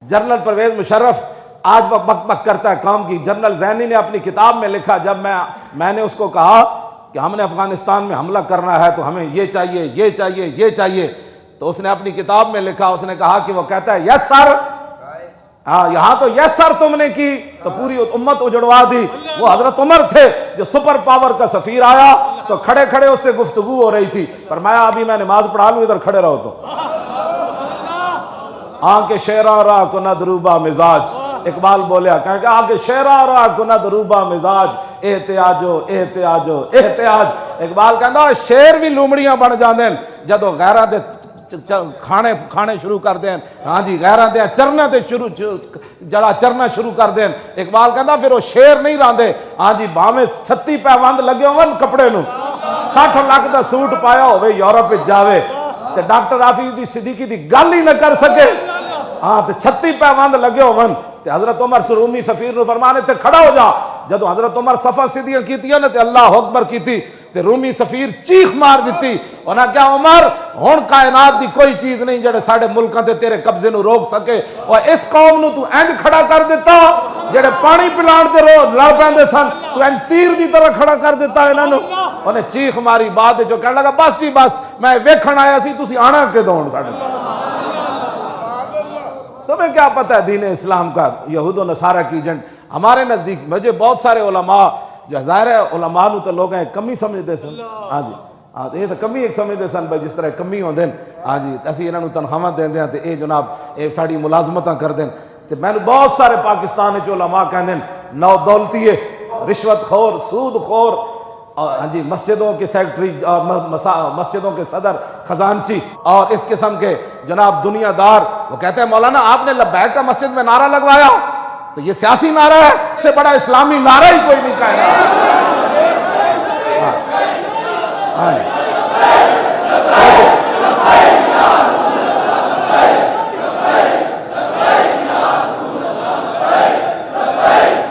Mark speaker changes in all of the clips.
Speaker 1: General Pervez Musharraf آج بک بک کرتا ہے قوم کی. جنرل زینی نے اپنی کتاب میں لکھا, جب میں نے اس کو کہا کہ ہم نے افغانستان میں حملہ کرنا ہے تو ہمیں یہ چاہیے یہ چاہیے یہ چاہیے, تو اس نے اپنی کتاب میں لکھا, اس نے کہا کہ وہ کہتا ہے یس سر, ہاں یہاں تو یس سر تم نے کی تو پوری امت اجڑوا دی. وہ حضرت عمر تھے جو سپر پاور کا سفیر آیا تو کھڑے کھڑے اس سے گفتگو ہو رہی تھی, فرمایا ابھی میں نماز پڑھا لوں, ادھر کھڑے رہو. تو آنکھ شیرا را کند روبا مزاج, اقبال بولیا کہ آنکھ شیرا را کند روبا مزاج, احتیاجو احتیاجو احتیاج. اقبال کہندا شیر بھی لومڑیاں بن جاندے جدوں غیراں دے کھانے شروع کر دیں. ہاں جی, غیراں دے چرنے تے شروع جڑا چرنا شروع کر دیں. اقبال کہندا پھر وہ شیر نہیں راندے. ہاں جی, بھاویں 36 پیوند لگے ہون کپڑے نو, 60 لاکھ دا سوٹ پایا ہوئے, یورپ وچ جاوے تے ڈاکٹر حافظ دی صدیقی دی گل ہی نہ کر سکے. ہاں تے 36 پیوند لگے ہون تے حضرت عمر رومی سفیر نو فرمانے تے کھڑا ہو جا. جدو حضرت عمر صفا سیدھیاں کیتیاں نے تے اللہ اکبر کیتی تے رومی سفیر چیخ مار دیتی, انہاں کیا عمر ہن کائنات دی کوئی چیز نہیں جڑے ساڈے ملکاں تے تیرے قبضے نو روک سکے, اور اس قوم نو تو انج کھڑا کر دیتا جڑے پانی پلان تے لڑ پیندے سن, تو انج تیر دی طرح کھڑا کر دیتا انہاں نو. انہیں چیخ ماری, بعد جو کہنے لگا بس جی بس, میں ویکھن آیا سی, تسی آنا کدوں ہن ساڈے. تمہیں کیا پتہ ہے دین اسلام کا یہود و نصارہ کی ایجنٹ. ہمارے نزدیک مجھے بہت سارے علماء جو ظاہر ہے علماء نو تو لوگ ہیں کمی سمجھتے سن. ہاں جی, ہاں یہ تو کمی ایک سمجھتے سن بھائی جس طرح کمی ہوندے. ہاں جی, اسی انہاں نو تنخواہ دیندے ہیں تے اے جناب اے ساڈی ملازمتاں کردے. تے میں بہت سارے پاکستان وچ علماء کہندے نو دولتیے, رشوت خور, سود خور, ہاں جی, مسجدوں کے سیکٹری, مسجدوں کے صدر, خزانچی اور اس قسم کے جناب دنیا دار. وہ کہتے ہیں مولانا آپ نے لبیک کا مسجد میں نعرہ لگوایا تو یہ سیاسی نعرہ ہے, اس سے بڑا اسلامی نعرہ ہی کوئی نہیں کہنا.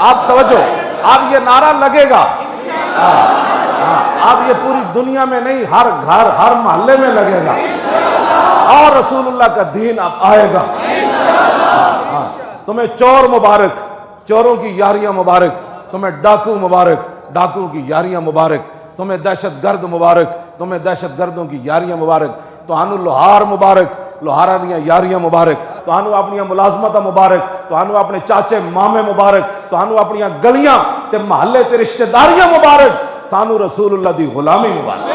Speaker 1: آپ توجہ, اب یہ نعرہ لگے گا, اب یہ پوری دنیا میں نہیں, ہر گھر ہر محلے میں لگے گا, اور رسول اللہ کا دین اب آئے گا. تمہیں چور مبارک, چوروں کی یاریاں مبارک, تمہیں ڈاکو مبارک, ڈاکو کی یاریاں مبارک, تمہیں دہشت گرد مبارک, تمہیں دہشت گردوں کی یاریاں مبارک, تہانوں لوہار مبارک, لوہاراں دیاں یاریاں مبارک, تہانوں اپنی ملازمتاں مبارک, تہانوں اپنے چاچے مامے مبارک, تہانوں اپنی گلیاں تے محلے تے رشتہ داریاں مبارک, سانو رسول اللہ دی غلامی مبارک.